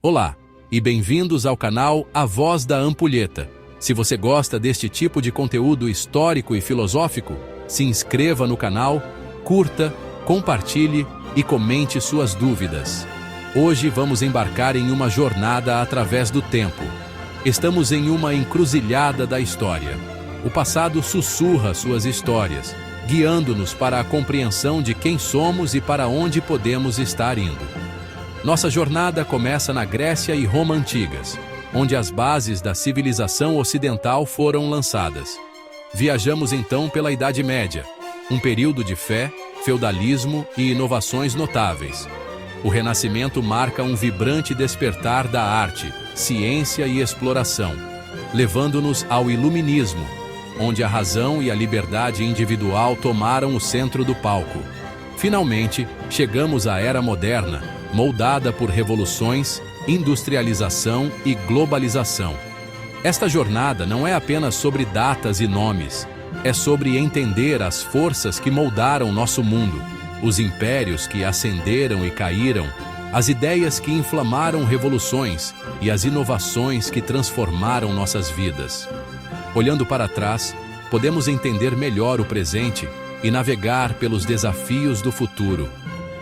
Olá, e bem-vindos ao canal A Voz da Ampulheta. Se você gosta deste tipo de conteúdo histórico e filosófico, se inscreva no canal, curta, compartilhe e comente suas dúvidas. Hoje vamos embarcar em uma jornada através do tempo. Estamos em uma encruzilhada da história. O passado sussurra suas histórias, guiando-nos para a compreensão de quem somos e para onde podemos estar indo. Nossa jornada começa na Grécia e Roma antigas, onde as bases da civilização ocidental foram lançadas. Viajamos então pela Idade Média, um período de fé, feudalismo e inovações notáveis. O Renascimento marca um vibrante despertar da arte, ciência e exploração, levando-nos ao Iluminismo, onde a razão e a liberdade individual tomaram o centro do palco. Finalmente, chegamos à Era Moderna, moldada por revoluções, industrialização e globalização. Esta jornada não é apenas sobre datas e nomes, é sobre entender as forças que moldaram nosso mundo, os impérios que ascenderam e caíram, as ideias que inflamaram revoluções e as inovações que transformaram nossas vidas. Olhando para trás, podemos entender melhor o presente e navegar pelos desafios do futuro.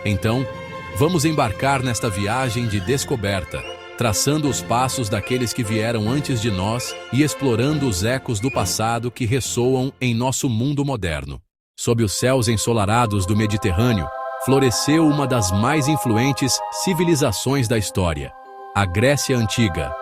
Então, vamos embarcar nesta viagem de descoberta, traçando os passos daqueles que vieram antes de nós e explorando os ecos do passado que ressoam em nosso mundo moderno. Sob os céus ensolarados do Mediterrâneo, floresceu uma das mais influentes civilizações da história, a Grécia Antiga.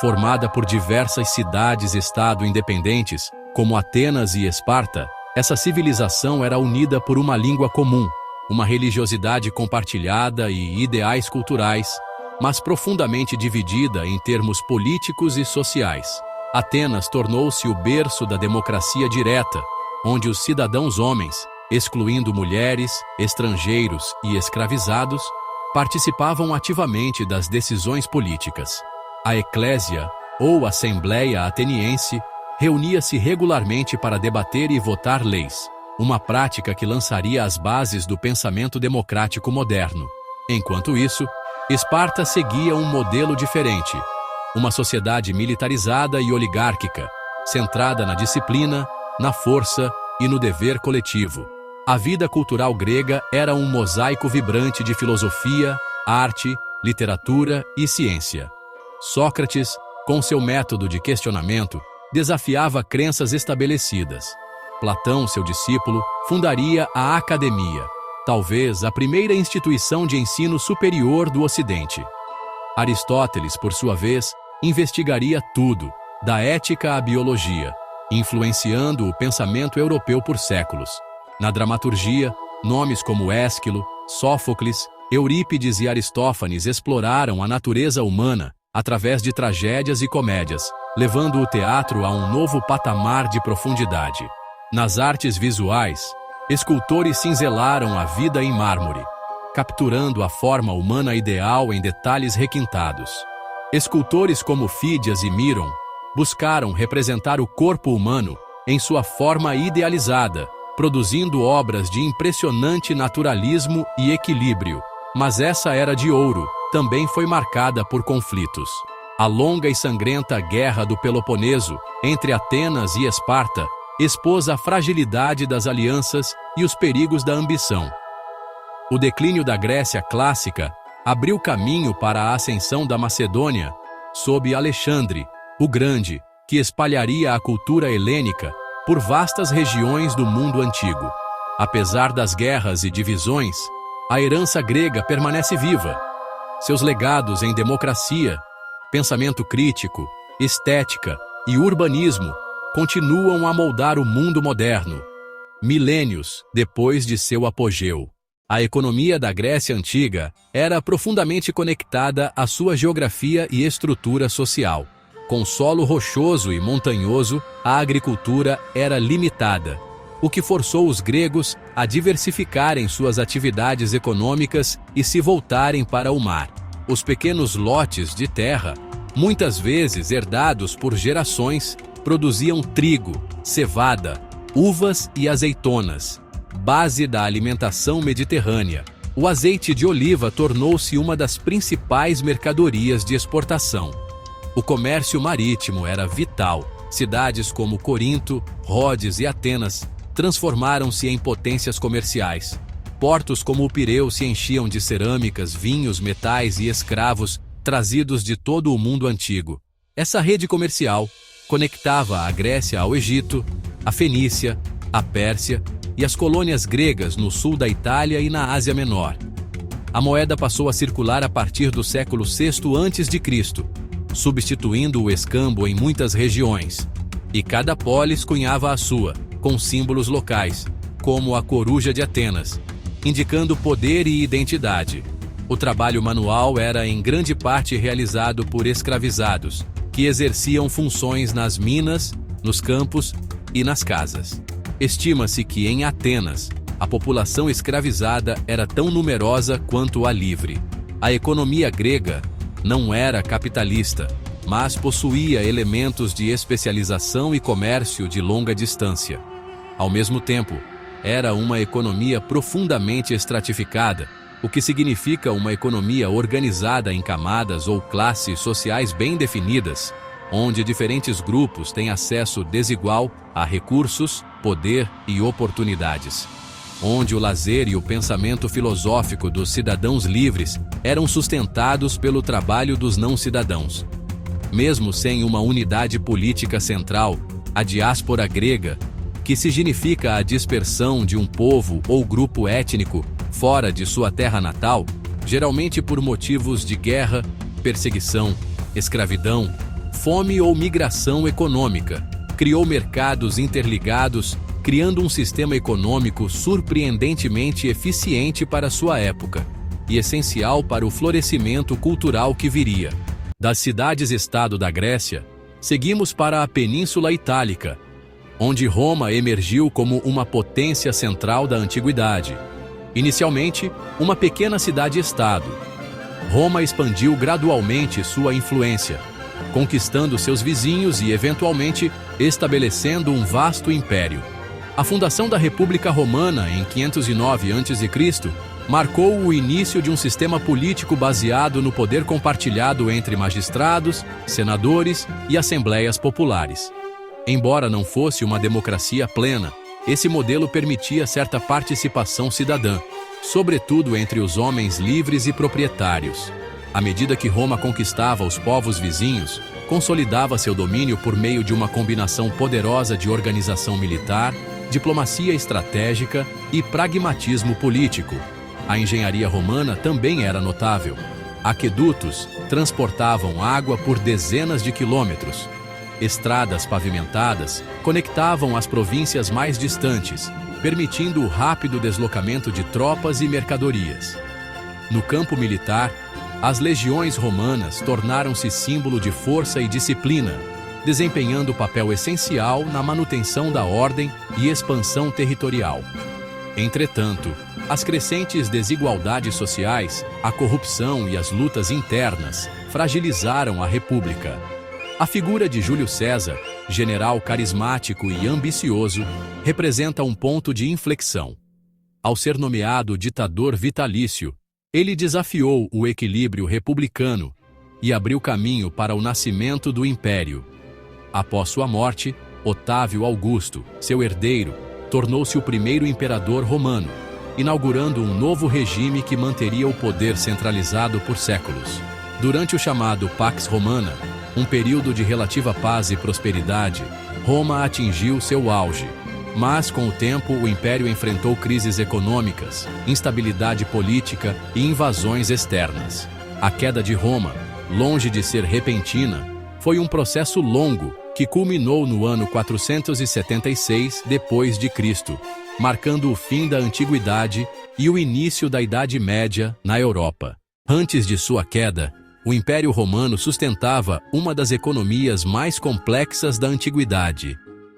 Formada por diversas cidades-estado independentes, como Atenas e Esparta, essa civilização era unida por uma língua comum, uma religiosidade compartilhada e ideais culturais, mas profundamente dividida em termos políticos e sociais. Atenas tornou-se o berço da democracia direta, onde os cidadãos homens, excluindo mulheres, estrangeiros e escravizados, participavam ativamente das decisões políticas. A Eclésia, ou Assembleia Ateniense, reunia-se regularmente para debater e votar leis, uma prática que lançaria as bases do pensamento democrático moderno. Enquanto isso, Esparta seguia um modelo diferente, uma sociedade militarizada e oligárquica, centrada na disciplina, na força e no dever coletivo. A vida cultural grega era um mosaico vibrante de filosofia, arte, literatura e ciência. Sócrates, com seu método de questionamento, desafiava crenças estabelecidas. Platão, seu discípulo, fundaria a academia, talvez a primeira instituição de ensino superior do Ocidente. Aristóteles, por sua vez, investigaria tudo, da ética à biologia, influenciando o pensamento europeu por séculos. Na dramaturgia, nomes como Ésquilo, Sófocles, Eurípides e Aristófanes exploraram a natureza humana através de tragédias e comédias, levando o teatro a um novo patamar de profundidade. Nas artes visuais, escultores cinzelaram a vida em mármore, capturando a forma humana ideal em detalhes requintados. Escultores como Fídias e Miron buscaram representar o corpo humano em sua forma idealizada, produzindo obras de impressionante naturalismo e equilíbrio. Mas essa era de ouro também foi marcada por conflitos. A longa e sangrenta Guerra do Peloponeso, entre Atenas e Esparta, expôs a fragilidade das alianças e os perigos da ambição. O declínio da Grécia clássica abriu caminho para a ascensão da Macedônia, sob Alexandre, o Grande, que espalharia a cultura helênica por vastas regiões do mundo antigo. Apesar das guerras e divisões, a herança grega permanece viva. Seus legados em democracia, pensamento crítico, estética e urbanismo continuam a moldar o mundo moderno, milênios depois de seu apogeu. A economia da Grécia Antiga era profundamente conectada à sua geografia e estrutura social. Com solo rochoso e montanhoso, a agricultura era limitada, o que forçou os gregos a diversificarem suas atividades econômicas e se voltarem para o mar. Os pequenos lotes de terra, muitas vezes herdados por gerações, produziam trigo, cevada, uvas e azeitonas, base da alimentação mediterrânea. O azeite de oliva tornou-se uma das principais mercadorias de exportação. O comércio marítimo era vital. Cidades como Corinto, Rhodes e Atenas transformaram-se em potências comerciais. Portos como o Pireu se enchiam de cerâmicas, vinhos, metais e escravos trazidos de todo o mundo antigo. Essa rede comercial conectava a Grécia ao Egito, a Fenícia, a Pérsia e as colônias gregas no sul da Itália e na Ásia Menor. A moeda passou a circular a partir do século VI a.C., substituindo o escambo em muitas regiões. E cada polis cunhava a sua, com símbolos locais, como a coruja de Atenas, indicando poder e identidade. O trabalho manual era em grande parte realizado por escravizados, que exerciam funções nas minas, nos campos e nas casas. Estima-se que em Atenas, a população escravizada era tão numerosa quanto a livre. A economia grega não era capitalista, mas possuía elementos de especialização e comércio de longa distância. Ao mesmo tempo, era uma economia profundamente estratificada, o que significa uma economia organizada em camadas ou classes sociais bem definidas, onde diferentes grupos têm acesso desigual a recursos, poder e oportunidades. Onde o lazer e o pensamento filosófico dos cidadãos livres eram sustentados pelo trabalho dos não-cidadãos. Mesmo sem uma unidade política central, a diáspora grega, que significa a dispersão de um povo ou grupo étnico fora de sua terra natal, geralmente por motivos de guerra, perseguição, escravidão, fome ou migração econômica, criou mercados interligados, criando um sistema econômico surpreendentemente eficiente para sua época e essencial para o florescimento cultural que viria. Das cidades-estado da Grécia, seguimos para a Península Itálica, onde Roma emergiu como uma potência central da antiguidade. Inicialmente, uma pequena cidade-estado, Roma expandiu gradualmente sua influência, conquistando seus vizinhos e, eventualmente, estabelecendo um vasto império. A fundação da República Romana, em 509 a.C., marcou o início de um sistema político baseado no poder compartilhado entre magistrados, senadores e assembleias populares. Embora não fosse uma democracia plena, esse modelo permitia certa participação cidadã, sobretudo entre os homens livres e proprietários. À medida que Roma conquistava os povos vizinhos, consolidava seu domínio por meio de uma combinação poderosa de organização militar, diplomacia estratégica e pragmatismo político. A engenharia romana também era notável. Aquedutos transportavam água por dezenas de quilômetros. Estradas pavimentadas conectavam as províncias mais distantes, permitindo o rápido deslocamento de tropas e mercadorias. No campo militar, as legiões romanas tornaram-se símbolo de força e disciplina, desempenhando papel essencial na manutenção da ordem e expansão territorial. Entretanto, as crescentes desigualdades sociais, a corrupção e as lutas internas fragilizaram a República. A figura de Júlio César, general carismático e ambicioso, representa um ponto de inflexão. Ao ser nomeado ditador vitalício, ele desafiou o equilíbrio republicano e abriu caminho para o nascimento do Império. Após sua morte, Otávio Augusto, seu herdeiro, tornou-se o primeiro imperador romano, inaugurando um novo regime que manteria o poder centralizado por séculos. Durante o chamado Pax Romana, um período de relativa paz e prosperidade, Roma atingiu seu auge. Mas, com o tempo, o Império enfrentou crises econômicas, instabilidade política e invasões externas. A queda de Roma, longe de ser repentina, foi um processo longo que culminou no ano 476 d.C., marcando o fim da Antiguidade e o início da Idade Média na Europa. Antes de sua queda, o Império Romano sustentava uma das economias mais complexas da Antiguidade,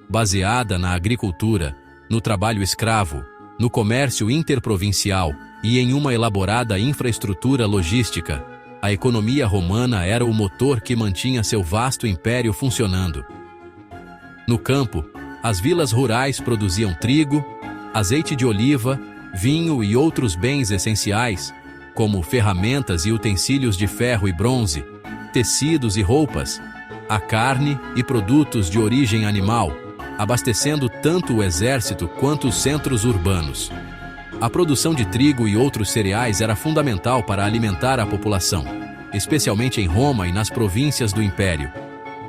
baseada na agricultura, no trabalho escravo, no comércio interprovincial e em uma elaborada infraestrutura logística. A economia romana era o motor que mantinha seu vasto império funcionando. No campo, as vilas rurais produziam trigo, azeite de oliva, vinho e outros bens essenciais, como ferramentas e utensílios de ferro e bronze, tecidos e roupas, a carne e produtos de origem animal, abastecendo tanto o exército quanto os centros urbanos. A produção de trigo e outros cereais era fundamental para alimentar a população, especialmente em Roma e nas províncias do Império.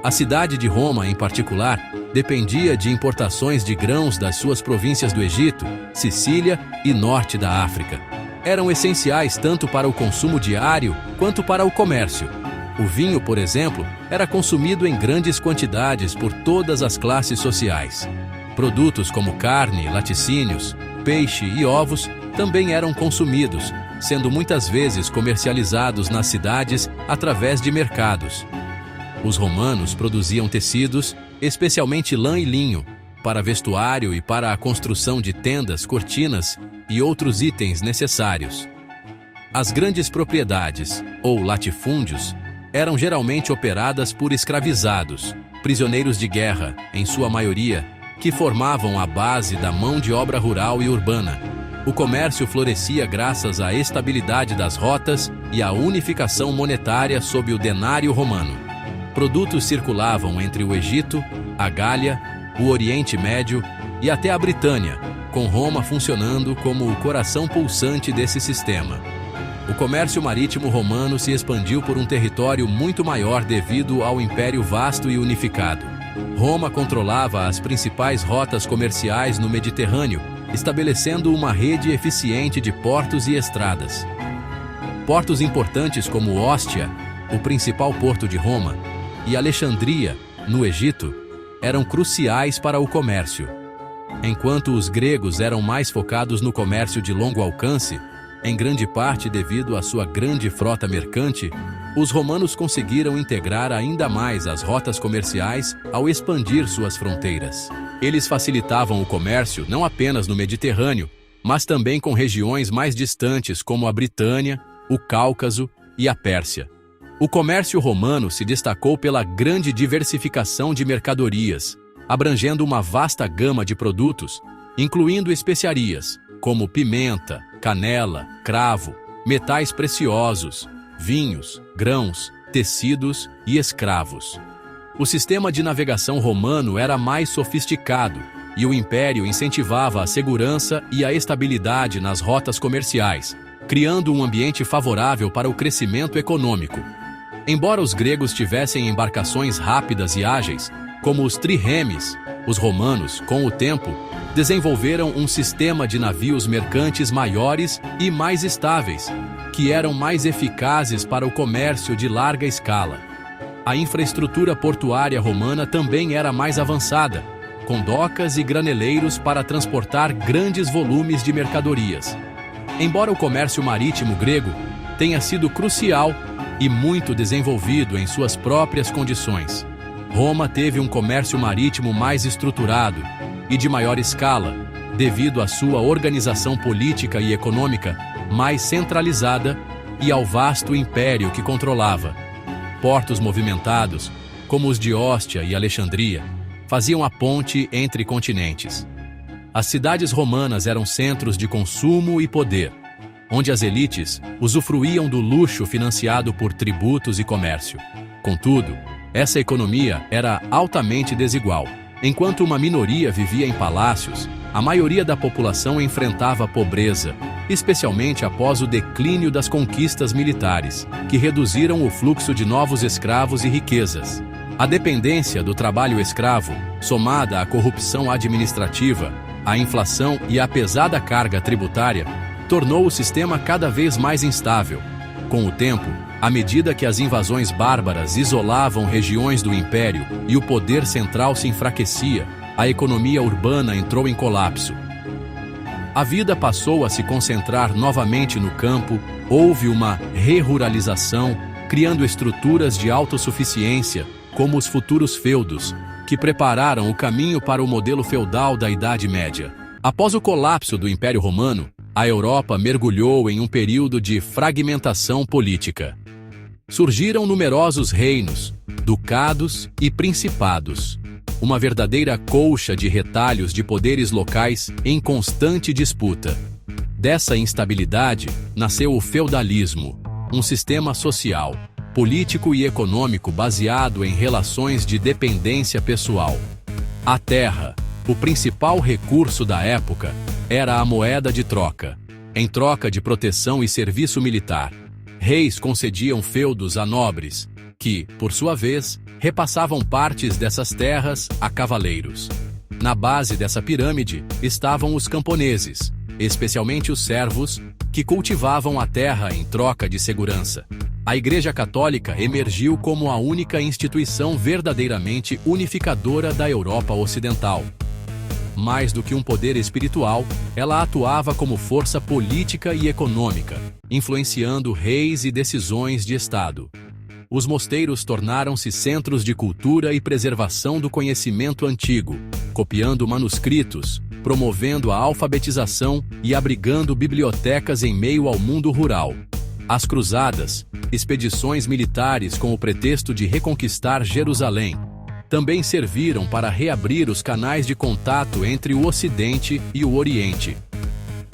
A cidade de Roma, em particular, dependia de importações de grãos das suas províncias do Egito, Sicília e norte da África. Eram essenciais tanto para o consumo diário quanto para o comércio. O vinho, por exemplo, era consumido em grandes quantidades por todas as classes sociais. Produtos como carne, laticínios, peixe e ovos também eram consumidos, sendo muitas vezes comercializados nas cidades através de mercados. Os romanos produziam tecidos, especialmente lã e linho, para vestuário e para a construção de tendas, cortinas e outros itens necessários. As grandes propriedades, ou latifúndios, eram geralmente operadas por escravizados, prisioneiros de guerra, em sua maioria, que formavam a base da mão de obra rural e urbana. O comércio florescia graças à estabilidade das rotas e à unificação monetária sob o denário romano. Produtos circulavam entre o Egito, a Gália, o Oriente Médio e até a Britânia, com Roma funcionando como o coração pulsante desse sistema. O comércio marítimo romano se expandiu por um território muito maior devido ao império vasto e unificado. Roma controlava as principais rotas comerciais no Mediterrâneo, estabelecendo uma rede eficiente de portos e estradas. Portos importantes como Óstia, o principal porto de Roma, e Alexandria, no Egito, eram cruciais para o comércio. Enquanto os gregos eram mais focados no comércio de longo alcance, em grande parte devido à sua grande frota mercante, os romanos conseguiram integrar ainda mais as rotas comerciais ao expandir suas fronteiras. Eles facilitavam o comércio não apenas no Mediterrâneo, mas também com regiões mais distantes como a Britânia, o Cáucaso e a Pérsia. O comércio romano se destacou pela grande diversificação de mercadorias, abrangendo uma vasta gama de produtos, incluindo especiarias, como pimenta, canela, cravo, metais preciosos, vinhos, grãos, tecidos e escravos. O sistema de navegação romano era mais sofisticado e o império incentivava a segurança e a estabilidade nas rotas comerciais, criando um ambiente favorável para o crescimento econômico. Embora os gregos tivessem embarcações rápidas e ágeis, como os triremes, os romanos, com o tempo, desenvolveram um sistema de navios mercantes maiores e mais estáveis, que eram mais eficazes para o comércio de larga escala. A infraestrutura portuária romana também era mais avançada, com docas e graneleiros para transportar grandes volumes de mercadorias. Embora o comércio marítimo grego tenha sido crucial e muito desenvolvido em suas próprias condições, Roma teve um comércio marítimo mais estruturado e de maior escala, devido à sua organização política e econômica mais centralizada e ao vasto império que controlava. Portos movimentados, como os de Óstia e Alexandria, faziam a ponte entre continentes. As cidades romanas eram centros de consumo e poder, onde as elites usufruíam do luxo financiado por tributos e comércio. Contudo, essa economia era altamente desigual. Enquanto uma minoria vivia em palácios, a maioria da população enfrentava pobreza, especialmente após o declínio das conquistas militares, que reduziram o fluxo de novos escravos e riquezas. A dependência do trabalho escravo, somada à corrupção administrativa, à inflação e à pesada carga tributária, tornou o sistema cada vez mais instável. Com o tempo, à medida que as invasões bárbaras isolavam regiões do império e o poder central se enfraquecia, a economia urbana entrou em colapso. A vida passou a se concentrar novamente no campo, houve uma reruralização, criando estruturas de autossuficiência, como os futuros feudos, que prepararam o caminho para o modelo feudal da Idade Média. Após o colapso do Império Romano, a Europa mergulhou em um período de fragmentação política. Surgiram numerosos reinos, ducados e principados, uma verdadeira colcha de retalhos de poderes locais em constante disputa. Dessa instabilidade, nasceu o feudalismo, um sistema social, político e econômico baseado em relações de dependência pessoal. A terra, o principal recurso da época, era a moeda de troca. Em troca de proteção e serviço militar, reis concediam feudos a nobres, que, por sua vez, repassavam partes dessas terras a cavaleiros. Na base dessa pirâmide estavam os camponeses, especialmente os servos, que cultivavam a terra em troca de segurança. A Igreja Católica emergiu como a única instituição verdadeiramente unificadora da Europa Ocidental. Mais do que um poder espiritual, ela atuava como força política e econômica, influenciando reis e decisões de Estado. Os mosteiros tornaram-se centros de cultura e preservação do conhecimento antigo, copiando manuscritos, promovendo a alfabetização e abrigando bibliotecas em meio ao mundo rural. As cruzadas, expedições militares com o pretexto de reconquistar Jerusalém, também serviram para reabrir os canais de contato entre o Ocidente e o Oriente.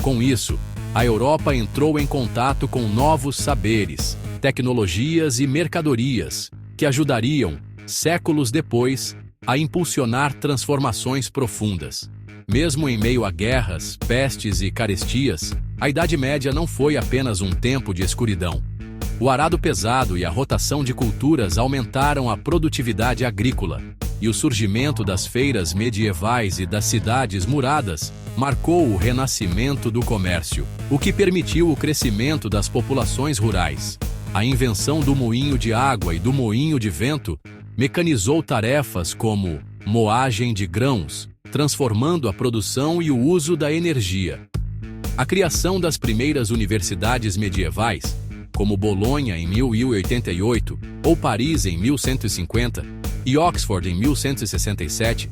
Com isso, a Europa entrou em contato com novos saberes, tecnologias e mercadorias, que ajudariam, séculos depois, a impulsionar transformações profundas. Mesmo em meio a guerras, pestes e carestias, a Idade Média não foi apenas um tempo de escuridão. O arado pesado e a rotação de culturas aumentaram a produtividade agrícola, e o surgimento das feiras medievais e das cidades muradas marcou o renascimento do comércio, o que permitiu o crescimento das populações rurais. A invenção do moinho de água e do moinho de vento mecanizou tarefas como moagem de grãos, transformando a produção e o uso da energia. A criação das primeiras universidades medievais, como Bolonha em 1088, ou Paris em 1150, e Oxford em 1167,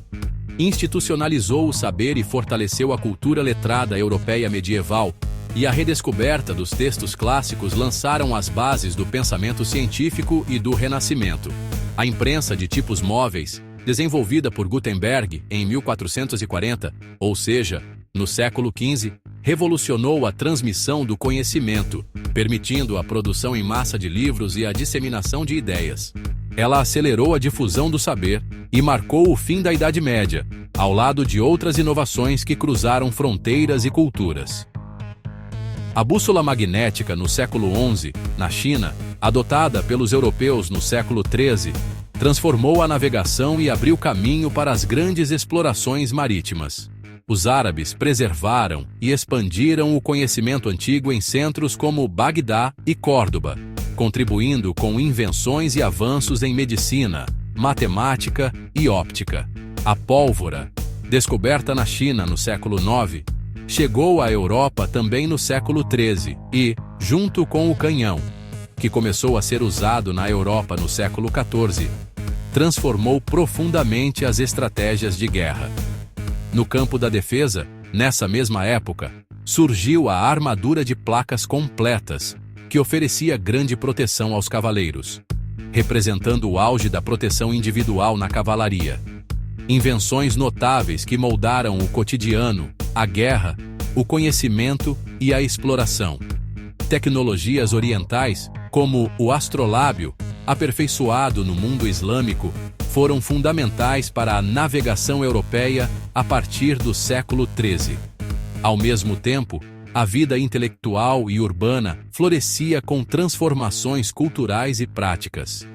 institucionalizou o saber e fortaleceu a cultura letrada europeia medieval, e a redescoberta dos textos clássicos lançaram as bases do pensamento científico e do Renascimento. A imprensa de tipos móveis, desenvolvida por Gutenberg em 1440, ou seja, no século XV, revolucionou a transmissão do conhecimento, permitindo a produção em massa de livros e a disseminação de ideias. Ela acelerou a difusão do saber e marcou o fim da Idade Média, ao lado de outras inovações que cruzaram fronteiras e culturas. A bússola magnética no século XI, na China, adotada pelos europeus no século XIII, transformou a navegação e abriu caminho para as grandes explorações marítimas. Os árabes preservaram e expandiram o conhecimento antigo em centros como Bagdá e Córdoba, contribuindo com invenções e avanços em medicina, matemática e óptica. A pólvora, descoberta na China no século IX, chegou à Europa também no século XIII e, junto com o canhão, que começou a ser usado na Europa no século XIV, transformou profundamente as estratégias de guerra. No campo da defesa, nessa mesma época, surgiu a armadura de placas completas, que oferecia grande proteção aos cavaleiros, representando o auge da proteção individual na cavalaria. Invenções notáveis que moldaram o cotidiano, a guerra, o conhecimento e a exploração. Tecnologias orientais, como o astrolábio, aperfeiçoado no mundo islâmico, foram fundamentais para a navegação europeia a partir do século XIII. Ao mesmo tempo, a vida intelectual e urbana florescia com transformações culturais e práticas.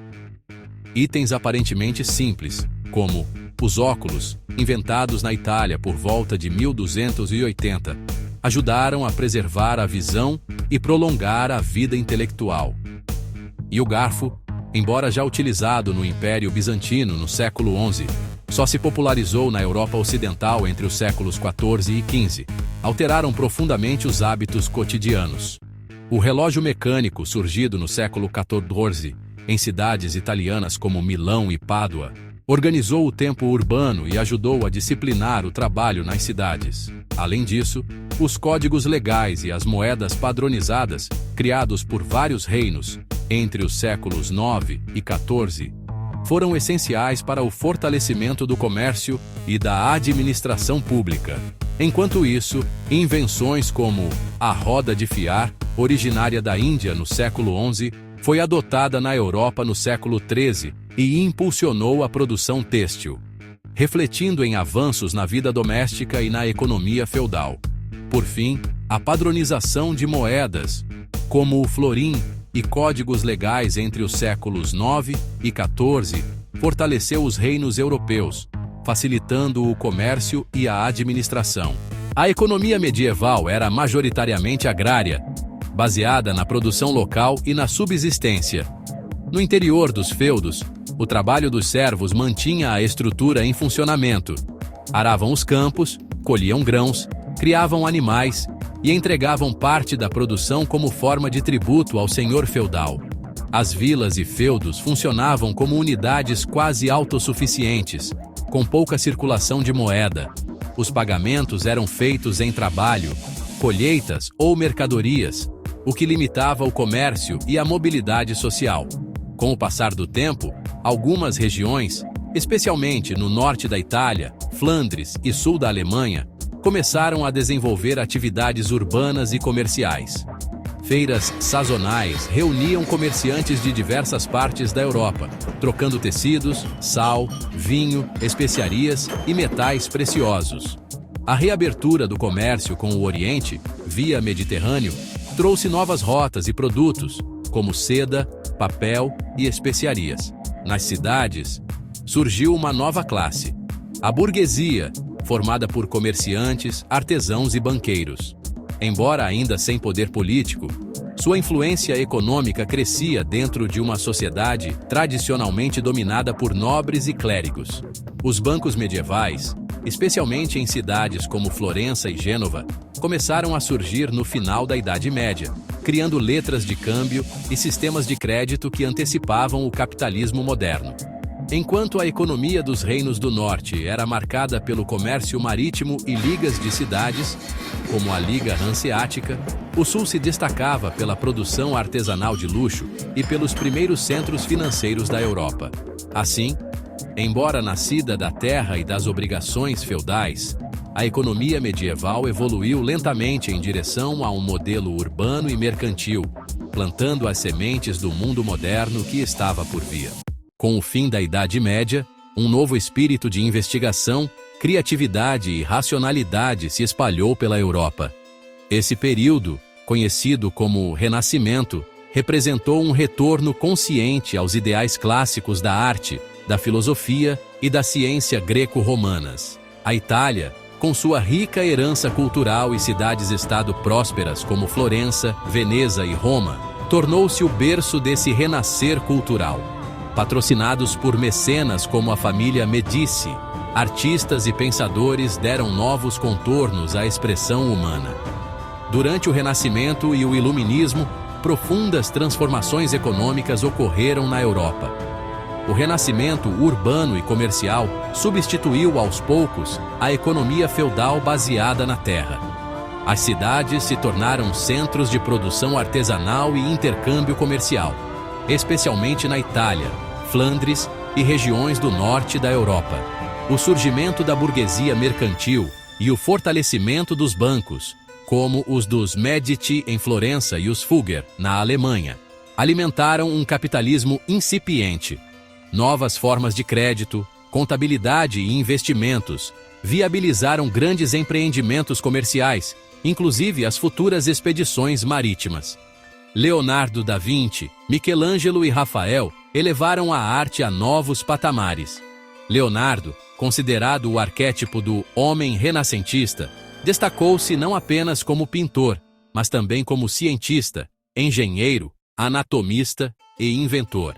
Itens aparentemente simples, como os óculos, inventados na Itália por volta de 1280, ajudaram a preservar a visão e prolongar a vida intelectual. E o garfo, embora já utilizado no Império Bizantino no século XI, só se popularizou na Europa Ocidental entre os séculos XIV e XV, alteraram profundamente os hábitos cotidianos. O relógio mecânico, surgido no século XIV, em cidades italianas como Milão e Pádua, organizou o tempo urbano e ajudou a disciplinar o trabalho nas cidades. Além disso, os códigos legais e as moedas padronizadas, criados por vários reinos, entre os séculos IX e XIV, foram essenciais para o fortalecimento do comércio e da administração pública. Enquanto isso, invenções como a roda de fiar, originária da Índia no século XI, foi adotada na Europa no século XIII e impulsionou a produção têxtil, refletindo em avanços na vida doméstica e na economia feudal. Por fim, a padronização de moedas, como o florim, e códigos legais entre os séculos IX e XIV, fortaleceu os reinos europeus, facilitando o comércio e a administração. A economia medieval era majoritariamente agrária, baseada na produção local e na subsistência. No interior dos feudos, o trabalho dos servos mantinha a estrutura em funcionamento. Aravam os campos, colhiam grãos, criavam animais e entregavam parte da produção como forma de tributo ao senhor feudal. As vilas e feudos funcionavam como unidades quase autossuficientes, com pouca circulação de moeda. Os pagamentos eram feitos em trabalho, colheitas ou mercadorias, o que limitava o comércio e a mobilidade social. Com o passar do tempo, algumas regiões, especialmente no norte da Itália, Flandres e sul da Alemanha, começaram a desenvolver atividades urbanas e comerciais. Feiras sazonais reuniam comerciantes de diversas partes da Europa, trocando tecidos, sal, vinho, especiarias e metais preciosos. A reabertura do comércio com o Oriente, via Mediterrâneo, trouxe novas rotas e produtos, como seda, papel e especiarias. Nas cidades, surgiu uma nova classe, a burguesia, formada por comerciantes, artesãos e banqueiros. Embora ainda sem poder político, sua influência econômica crescia dentro de uma sociedade tradicionalmente dominada por nobres e clérigos. Os bancos medievais, especialmente em cidades como Florença e Gênova, começaram a surgir no final da Idade Média, criando letras de câmbio e sistemas de crédito que antecipavam o capitalismo moderno. Enquanto a economia dos reinos do norte era marcada pelo comércio marítimo e ligas de cidades, como a Liga Hanseática, o sul se destacava pela produção artesanal de luxo e pelos primeiros centros financeiros da Europa. Assim, embora nascida da terra e das obrigações feudais, a economia medieval evoluiu lentamente em direção a um modelo urbano e mercantil, plantando as sementes do mundo moderno que estava por vir. Com o fim da Idade Média, um novo espírito de investigação, criatividade e racionalidade se espalhou pela Europa. Esse período, conhecido como Renascimento, representou um retorno consciente aos ideais clássicos da arte, da filosofia e da ciência greco-romanas. A Itália, com sua rica herança cultural e cidades-estado prósperas como Florença, Veneza e Roma, tornou-se o berço desse renascer cultural. Patrocinados por mecenas como a família Medici, artistas e pensadores deram novos contornos à expressão humana. Durante o Renascimento e o Iluminismo, profundas transformações econômicas ocorreram na Europa. O renascimento urbano e comercial substituiu aos poucos a economia feudal baseada na terra. As cidades se tornaram centros de produção artesanal e intercâmbio comercial, especialmente na Itália, Flandres e regiões do norte da Europa. O surgimento da burguesia mercantil e o fortalecimento dos bancos, como os dos Medici em Florença e os Fugger, na Alemanha, alimentaram um capitalismo incipiente. Novas formas de crédito, contabilidade e investimentos viabilizaram grandes empreendimentos comerciais, inclusive as futuras expedições marítimas. Leonardo da Vinci, Michelangelo e Rafael elevaram a arte a novos patamares. Leonardo, considerado o arquétipo do homem renascentista, destacou-se não apenas como pintor, mas também como cientista, engenheiro, anatomista e inventor.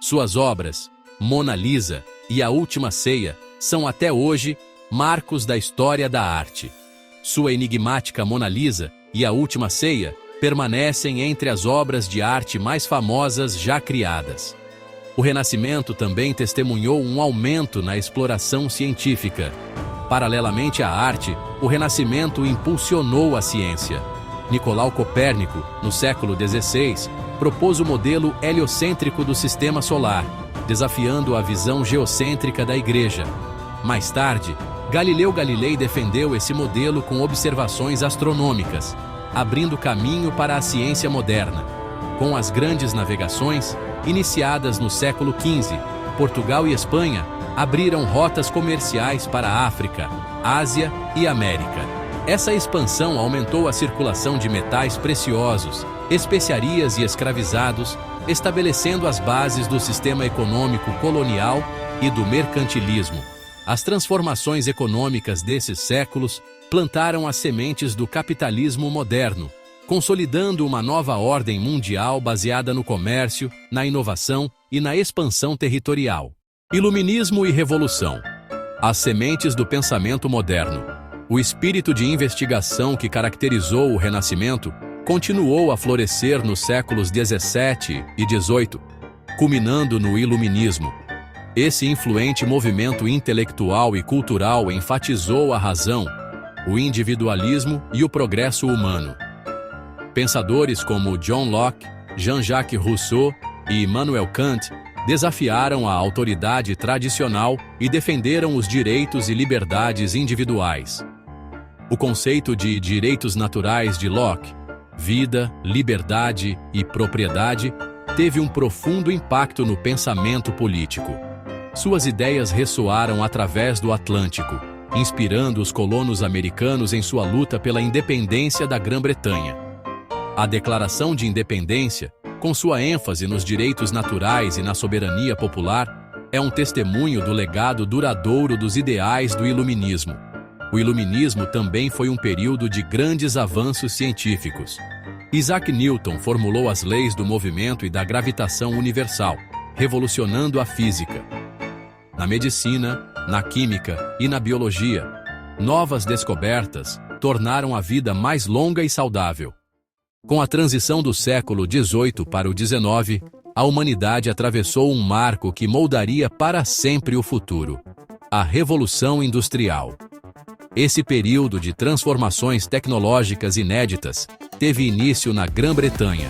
Suas obras, Mona Lisa e A Última Ceia, são até hoje marcos da história da arte. Sua enigmática Mona Lisa e A Última Ceia permanecem entre as obras de arte mais famosas já criadas. O Renascimento também testemunhou um aumento na exploração científica. Paralelamente à arte, o Renascimento impulsionou a ciência. Nicolau Copérnico, no século XVI, propôs o modelo heliocêntrico do sistema solar, desafiando a visão geocêntrica da Igreja. Mais tarde, Galileu Galilei defendeu esse modelo com observações astronômicas, abrindo caminho para a ciência moderna. Com as grandes navegações, iniciadas no século XV, Portugal e Espanha abriram rotas comerciais para a África, Ásia e América. Essa expansão aumentou a circulação de metais preciosos, especiarias e escravizados, estabelecendo as bases do sistema econômico colonial e do mercantilismo. As transformações econômicas desses séculos plantaram as sementes do capitalismo moderno, consolidando uma nova ordem mundial baseada no comércio, na inovação e na expansão territorial. Iluminismo e Revolução. As sementes do pensamento moderno. O espírito de investigação que caracterizou o Renascimento continuou a florescer nos séculos XVII e XVIII, culminando no Iluminismo. Esse influente movimento intelectual e cultural enfatizou a razão, o individualismo e o progresso humano. Pensadores como John Locke, Jean-Jacques Rousseau e Immanuel Kant desafiaram a autoridade tradicional e defenderam os direitos e liberdades individuais. O conceito de direitos naturais de Locke, vida, liberdade e propriedade, teve um profundo impacto no pensamento político. Suas ideias ressoaram através do Atlântico, inspirando os colonos americanos em sua luta pela independência da Grã-Bretanha. A Declaração de Independência, com sua ênfase nos direitos naturais e na soberania popular, é um testemunho do legado duradouro dos ideais do Iluminismo. O Iluminismo também foi um período de grandes avanços científicos. Isaac Newton formulou as leis do movimento e da gravitação universal, revolucionando a física. Na medicina, na química e na biologia, novas descobertas tornaram a vida mais longa e saudável. Com a transição do século XVIII para o XIX, a humanidade atravessou um marco que moldaria para sempre o futuro: a Revolução Industrial. Esse período de transformações tecnológicas inéditas teve início na Grã-Bretanha,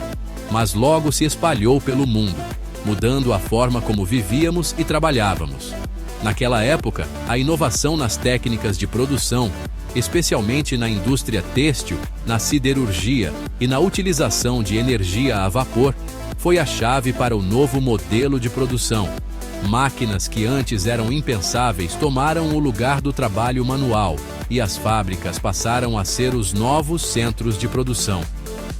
mas logo se espalhou pelo mundo, mudando a forma como vivíamos e trabalhávamos. Naquela época, a inovação nas técnicas de produção, especialmente na indústria têxtil, na siderurgia e na utilização de energia a vapor, foi a chave para o novo modelo de produção. Máquinas que antes eram impensáveis tomaram o lugar do trabalho manual, e as fábricas passaram a ser os novos centros de produção.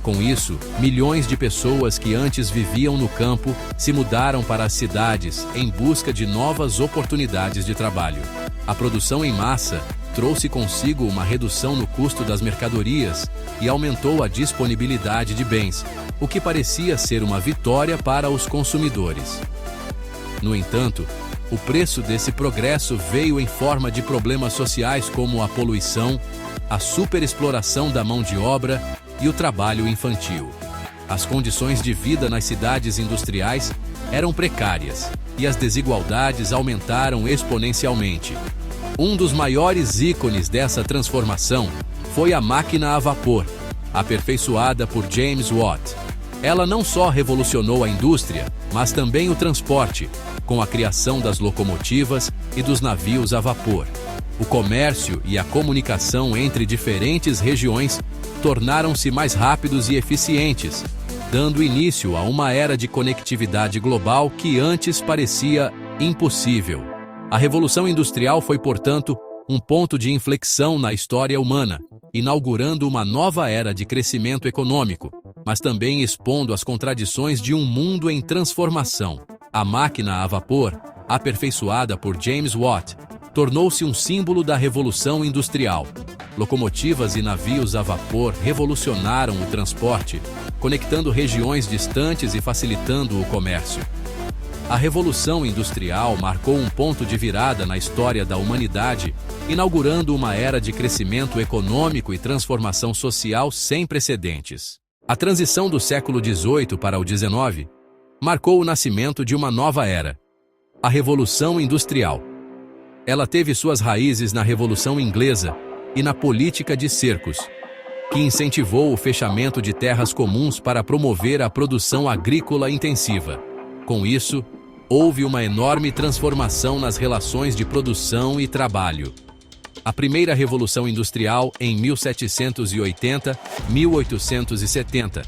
Com isso, milhões de pessoas que antes viviam no campo se mudaram para as cidades em busca de novas oportunidades de trabalho. A produção em massa trouxe consigo uma redução no custo das mercadorias e aumentou a disponibilidade de bens, o que parecia ser uma vitória para os consumidores. No entanto, o preço desse progresso veio em forma de problemas sociais como a poluição, a superexploração da mão de obra e o trabalho infantil. As condições de vida nas cidades industriais eram precárias e as desigualdades aumentaram exponencialmente. Um dos maiores ícones dessa transformação foi a máquina a vapor, aperfeiçoada por James Watt. Ela não só revolucionou a indústria, mas também o transporte, com a criação das locomotivas e dos navios a vapor. O comércio e a comunicação entre diferentes regiões tornaram-se mais rápidos e eficientes, dando início a uma era de conectividade global que antes parecia impossível. A Revolução Industrial foi, portanto, um ponto de inflexão na história humana, inaugurando uma nova era de crescimento econômico, mas também expondo as contradições de um mundo em transformação. A máquina a vapor, aperfeiçoada por James Watt, tornou-se um símbolo da Revolução Industrial. Locomotivas e navios a vapor revolucionaram o transporte, conectando regiões distantes e facilitando o comércio. A Revolução Industrial marcou um ponto de virada na história da humanidade, inaugurando uma era de crescimento econômico e transformação social sem precedentes. A transição do século XVIII para o XIX marcou o nascimento de uma nova era, a Revolução Industrial. Ela teve suas raízes na Revolução Inglesa e na política de cercos, que incentivou o fechamento de terras comuns para promover a produção agrícola intensiva. Com isso, houve uma enorme transformação nas relações de produção e trabalho. A primeira Revolução Industrial, em 1780-1870,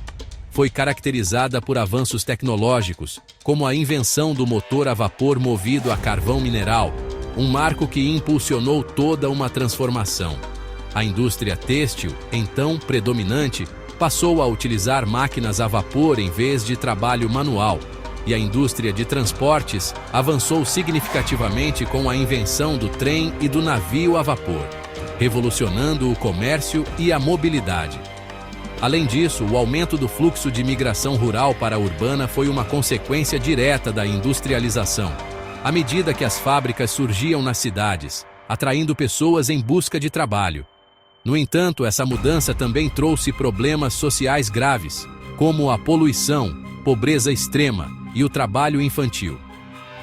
foi caracterizada por avanços tecnológicos, como a invenção do motor a vapor movido a carvão mineral, um marco que impulsionou toda uma transformação. A indústria têxtil, então predominante, passou a utilizar máquinas a vapor em vez de trabalho manual, e a indústria de transportes avançou significativamente com a invenção do trem e do navio a vapor, revolucionando o comércio e a mobilidade. Além disso, o aumento do fluxo de migração rural para a urbana foi uma consequência direta da industrialização, à medida que as fábricas surgiam nas cidades, atraindo pessoas em busca de trabalho. No entanto, essa mudança também trouxe problemas sociais graves, como a poluição, pobreza extrema e o trabalho infantil.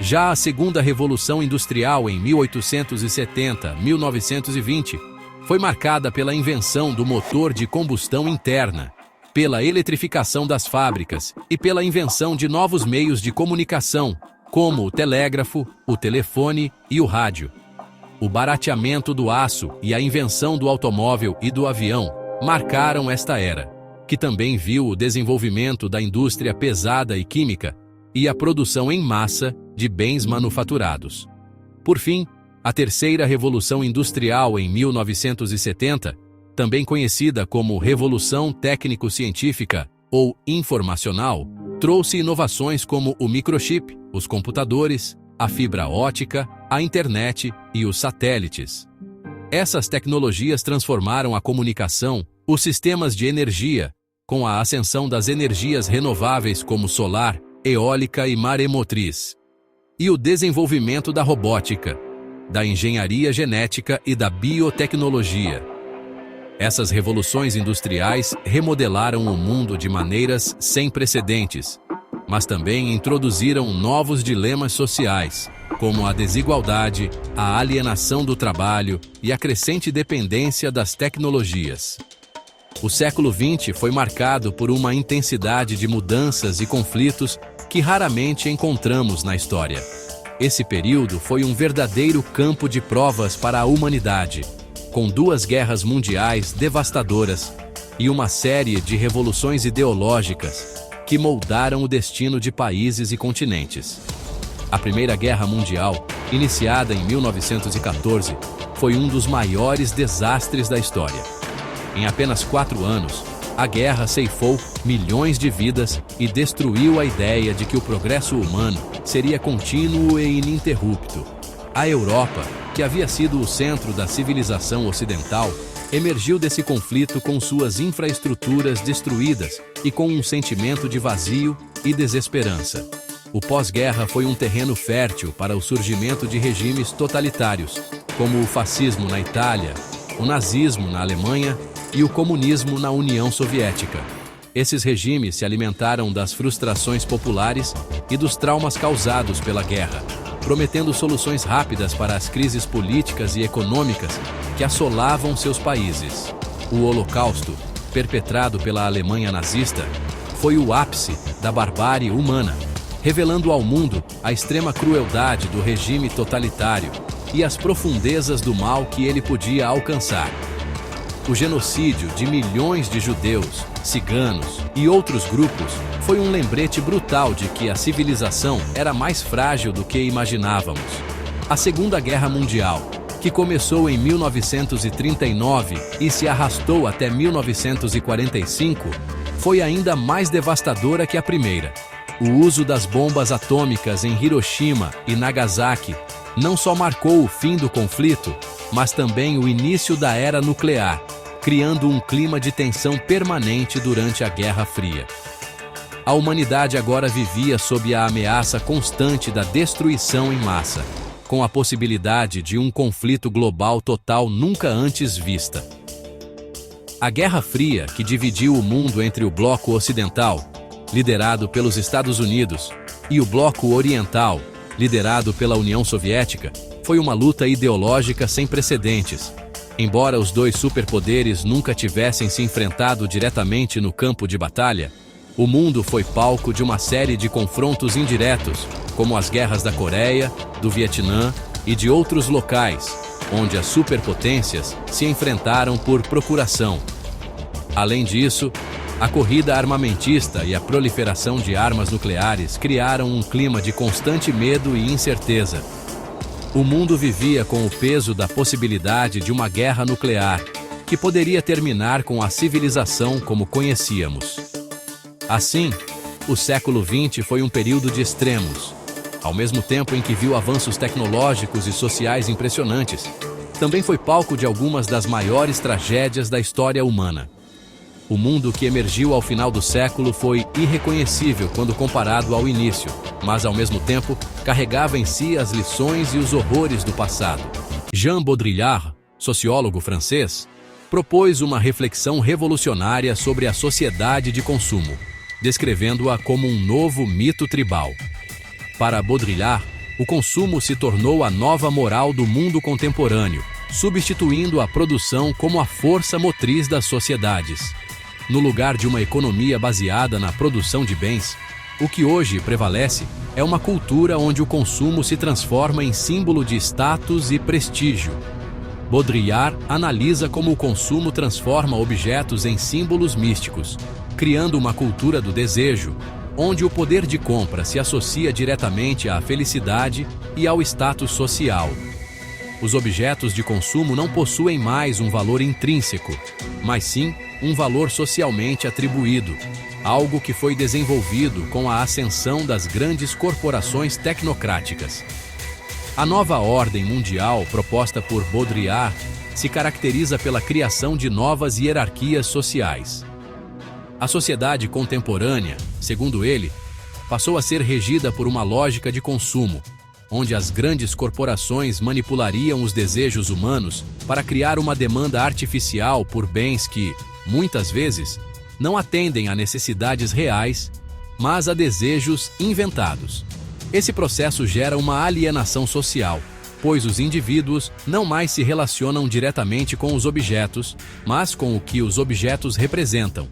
Já a segunda Revolução Industrial, em 1870-1920, foi marcada pela invenção do motor de combustão interna, pela eletrificação das fábricas e pela invenção de novos meios de comunicação, como o telégrafo, o telefone e o rádio. O barateamento do aço e a invenção do automóvel e do avião marcaram esta era, que também viu o desenvolvimento da indústria pesada e química e a produção em massa de bens manufaturados. Por fim, a terceira Revolução Industrial, em 1970, também conhecida como Revolução Técnico-Científica ou Informacional, trouxe inovações como o microchip, os computadores, a fibra ótica, a internet e os satélites. Essas tecnologias transformaram a comunicação, os sistemas de energia, com a ascensão das energias renováveis como solar, eólica e maremotriz, e o desenvolvimento da robótica, da engenharia genética e da biotecnologia. Essas revoluções industriais remodelaram o mundo de maneiras sem precedentes, mas também introduziram novos dilemas sociais, como a desigualdade, a alienação do trabalho e a crescente dependência das tecnologias. O século XX foi marcado por uma intensidade de mudanças e conflitos que raramente encontramos na história. Esse período foi um verdadeiro campo de provas para a humanidade, com 2 guerras mundiais devastadoras e uma série de revoluções ideológicas que moldaram o destino de países e continentes. A Primeira Guerra Mundial, iniciada em 1914, foi um dos maiores desastres da história. Em apenas 4 anos, a guerra ceifou milhões de vidas e destruiu a ideia de que o progresso humano seria contínuo e ininterrupto. A Europa, que havia sido o centro da civilização ocidental, emergiu desse conflito com suas infraestruturas destruídas e com um sentimento de vazio e desesperança. O pós-guerra foi um terreno fértil para o surgimento de regimes totalitários, como o fascismo na Itália, o nazismo na Alemanha e o comunismo na União Soviética. Esses regimes se alimentaram das frustrações populares e dos traumas causados pela guerra, prometendo soluções rápidas para as crises políticas e econômicas que assolavam seus países. O Holocausto, perpetrado pela Alemanha nazista, foi o ápice da barbárie humana, revelando ao mundo a extrema crueldade do regime totalitário e as profundezas do mal que ele podia alcançar. O genocídio de milhões de judeus, ciganos e outros grupos foi um lembrete brutal de que a civilização era mais frágil do que imaginávamos. A Segunda Guerra Mundial, que começou em 1939 e se arrastou até 1945, foi ainda mais devastadora que a primeira. O uso das bombas atômicas em Hiroshima e Nagasaki não só marcou o fim do conflito, mas também o início da era nuclear, criando um clima de tensão permanente durante a Guerra Fria. A humanidade agora vivia sob a ameaça constante da destruição em massa, com a possibilidade de um conflito global total nunca antes vista. A Guerra Fria, que dividiu o mundo entre o bloco ocidental, liderado pelos Estados Unidos, e o bloco oriental, liderado pela União Soviética, foi uma luta ideológica sem precedentes. Embora os 2 superpoderes nunca tivessem se enfrentado diretamente no campo de batalha, o mundo foi palco de uma série de confrontos indiretos, como as guerras da Coreia, do Vietnã e de outros locais, onde as superpotências se enfrentaram por procuração. Além disso, a corrida armamentista e a proliferação de armas nucleares criaram um clima de constante medo e incerteza. O mundo vivia com o peso da possibilidade de uma guerra nuclear, que poderia terminar com a civilização como conhecíamos. Assim, o século XX foi um período de extremos. Ao mesmo tempo em que viu avanços tecnológicos e sociais impressionantes, também foi palco de algumas das maiores tragédias da história humana. O mundo que emergiu ao final do século foi irreconhecível quando comparado ao início, mas ao mesmo tempo carregava em si as lições e os horrores do passado. Jean Baudrillard, sociólogo francês, propôs uma reflexão revolucionária sobre a sociedade de consumo, descrevendo-a como um novo mito tribal. Para Baudrillard, o consumo se tornou a nova moral do mundo contemporâneo, substituindo a produção como a força motriz das sociedades. No lugar de uma economia baseada na produção de bens, o que hoje prevalece é uma cultura onde o consumo se transforma em símbolo de status e prestígio. Baudrillard analisa como o consumo transforma objetos em símbolos místicos, criando uma cultura do desejo, onde o poder de compra se associa diretamente à felicidade e ao status social. Os objetos de consumo não possuem mais um valor intrínseco, mas sim um valor socialmente atribuído, algo que foi desenvolvido com a ascensão das grandes corporações tecnocráticas. A nova ordem mundial proposta por Baudrillard se caracteriza pela criação de novas hierarquias sociais. A sociedade contemporânea, segundo ele, passou a ser regida por uma lógica de consumo, onde as grandes corporações manipulariam os desejos humanos para criar uma demanda artificial por bens que, muitas vezes, não atendem a necessidades reais, mas a desejos inventados. Esse processo gera uma alienação social, pois os indivíduos não mais se relacionam diretamente com os objetos, mas com o que os objetos representam: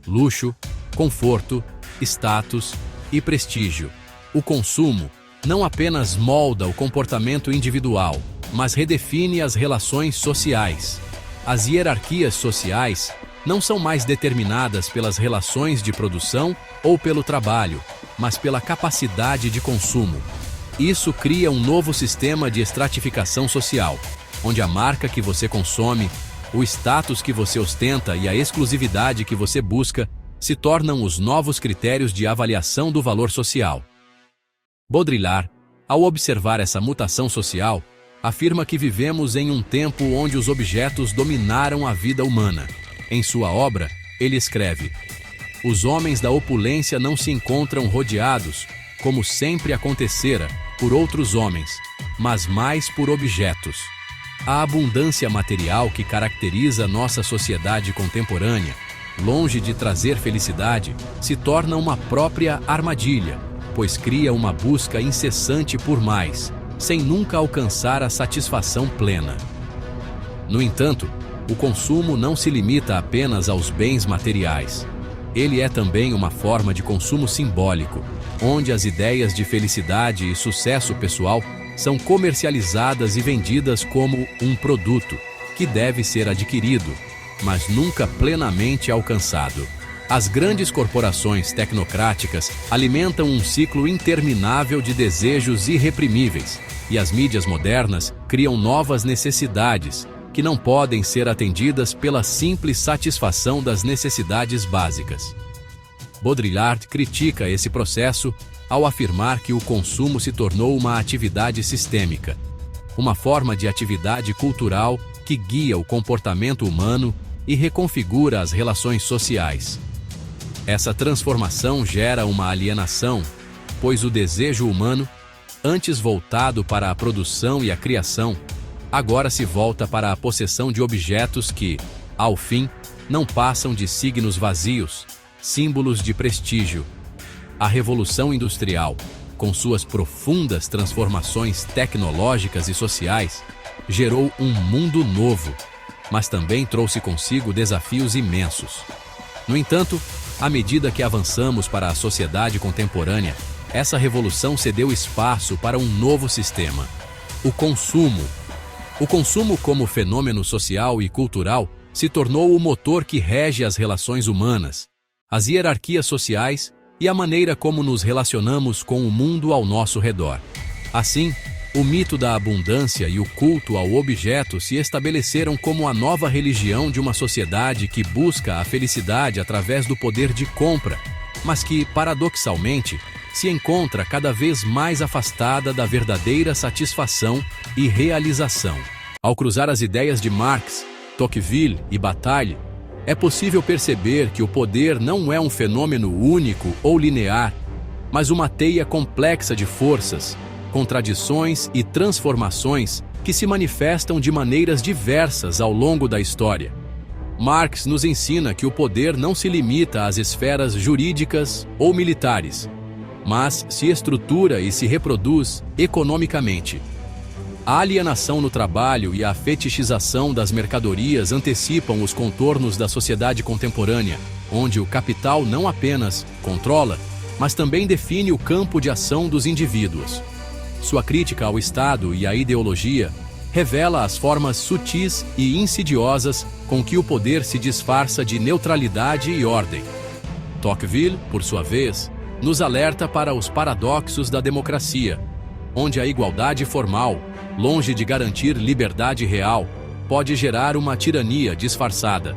luxo, conforto, status e prestígio. O consumo não apenas molda o comportamento individual, mas redefine as relações sociais. As hierarquias sociais não são mais determinadas pelas relações de produção ou pelo trabalho, mas pela capacidade de consumo. Isso cria um novo sistema de estratificação social, onde a marca que você consome, o status que você ostenta e a exclusividade que você busca se tornam os novos critérios de avaliação do valor social. Baudrillard, ao observar essa mutação social, afirma que vivemos em um tempo onde os objetos dominaram a vida humana. Em sua obra, ele escreve: "Os homens da opulência não se encontram rodeados, como sempre acontecera, por outros homens, mas mais por objetos." A abundância material que caracteriza nossa sociedade contemporânea, longe de trazer felicidade, se torna uma própria armadilha, pois cria uma busca incessante por mais, sem nunca alcançar a satisfação plena. No entanto, o consumo não se limita apenas aos bens materiais. Ele é também uma forma de consumo simbólico, onde as ideias de felicidade e sucesso pessoal são comercializadas e vendidas como um produto que deve ser adquirido, mas nunca plenamente alcançado. As grandes corporações tecnocráticas alimentam um ciclo interminável de desejos irreprimíveis, e as mídias modernas criam novas necessidades que não podem ser atendidas pela simples satisfação das necessidades básicas. Baudrillard critica esse processo ao afirmar que o consumo se tornou uma atividade sistêmica, uma forma de atividade cultural que guia o comportamento humano e reconfigura as relações sociais. Essa transformação gera uma alienação, pois o desejo humano, antes voltado para a produção e a criação, agora se volta para a possessão de objetos que, ao fim, não passam de signos vazios, símbolos de prestígio. A Revolução Industrial, com suas profundas transformações tecnológicas e sociais, gerou um mundo novo, mas também trouxe consigo desafios imensos. No entanto, à medida que avançamos para a sociedade contemporânea, essa revolução cedeu espaço para um novo sistema: o consumo. O consumo como fenômeno social e cultural se tornou o motor que rege as relações humanas, as hierarquias sociais e a maneira como nos relacionamos com o mundo ao nosso redor. Assim, o mito da abundância e o culto ao objeto se estabeleceram como a nova religião de uma sociedade que busca a felicidade através do poder de compra, mas que, paradoxalmente, se encontra cada vez mais afastada da verdadeira satisfação e realização. Ao cruzar as ideias de Marx, Tocqueville e Bataille, é possível perceber que o poder não é um fenômeno único ou linear, mas uma teia complexa de forças, contradições e transformações que se manifestam de maneiras diversas ao longo da história. Marx nos ensina que o poder não se limita às esferas jurídicas ou militares, mas se estrutura e se reproduz economicamente. A alienação no trabalho e a fetichização das mercadorias antecipam os contornos da sociedade contemporânea, onde o capital não apenas controla, mas também define o campo de ação dos indivíduos. Sua crítica ao Estado e à ideologia revela as formas sutis e insidiosas com que o poder se disfarça de neutralidade e ordem. Tocqueville, por sua vez, nos alerta para os paradoxos da democracia, onde a igualdade formal, longe de garantir liberdade real, pode gerar uma tirania disfarçada.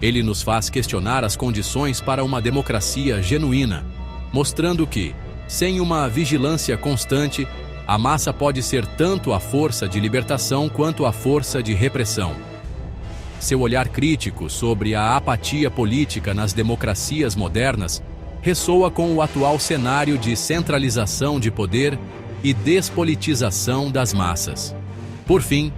Ele nos faz questionar as condições para uma democracia genuína, mostrando que, sem uma vigilância constante, a massa pode ser tanto a força de libertação quanto a força de repressão. Seu olhar crítico sobre a apatia política nas democracias modernas ressoa com o atual cenário de centralização de poder e despolitização das massas. Por fim,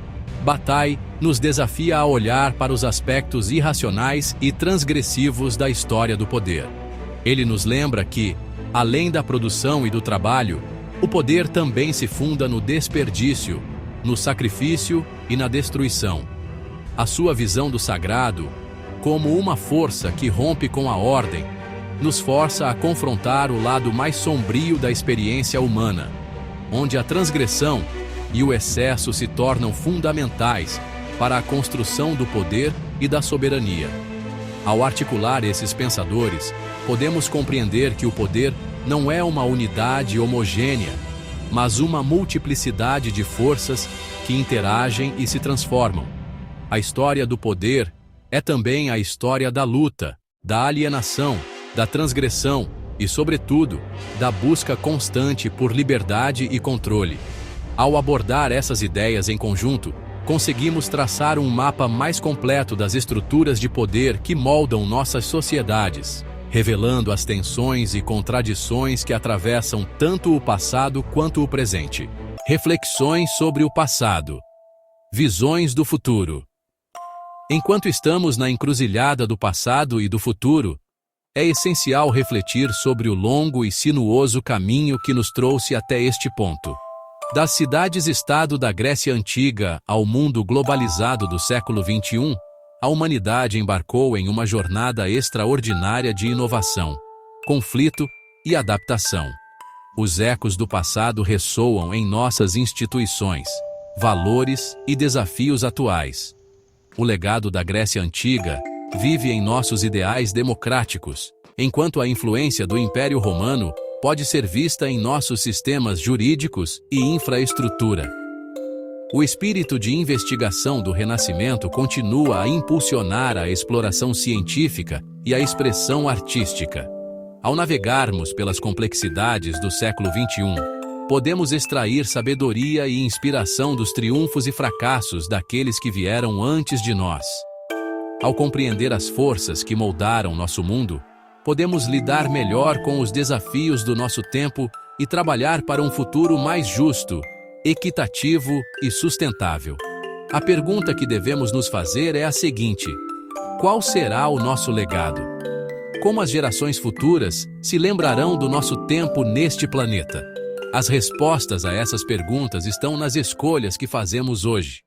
Bataille nos desafia a olhar para os aspectos irracionais e transgressivos da história do poder. Ele nos lembra que, além da produção e do trabalho, o poder também se funda no desperdício, no sacrifício e na destruição. A sua visão do sagrado, como uma força que rompe com a ordem, nos força a confrontar o lado mais sombrio da experiência humana, onde a transgressão e o excesso se tornam fundamentais para a construção do poder e da soberania. Ao articular esses pensadores, podemos compreender que o poder não é uma unidade homogênea, mas uma multiplicidade de forças que interagem e se transformam. A história do poder é também a história da luta, da alienação, da transgressão e, sobretudo, da busca constante por liberdade e controle. Ao abordar essas ideias em conjunto, conseguimos traçar um mapa mais completo das estruturas de poder que moldam nossas sociedades, revelando as tensões e contradições que atravessam tanto o passado quanto o presente. Reflexões sobre o passado. Visões do futuro. Enquanto estamos na encruzilhada do passado e do futuro, é essencial refletir sobre o longo e sinuoso caminho que nos trouxe até este ponto. Das cidades-estado da Grécia Antiga ao mundo globalizado do século XXI, a humanidade embarcou em uma jornada extraordinária de inovação, conflito e adaptação. Os ecos do passado ressoam em nossas instituições, valores e desafios atuais. O legado da Grécia Antiga vive em nossos ideais democráticos, enquanto a influência do Império Romano pode ser vista em nossos sistemas jurídicos e infraestrutura. O espírito de investigação do Renascimento continua a impulsionar a exploração científica e a expressão artística. Ao navegarmos pelas complexidades do século XXI, podemos extrair sabedoria e inspiração dos triunfos e fracassos daqueles que vieram antes de nós. Ao compreender as forças que moldaram nosso mundo, podemos lidar melhor com os desafios do nosso tempo e trabalhar para um futuro mais justo, equitativo e sustentável. A pergunta que devemos nos fazer é a seguinte: qual será o nosso legado? Como as gerações futuras se lembrarão do nosso tempo neste planeta? As respostas a essas perguntas estão nas escolhas que fazemos hoje.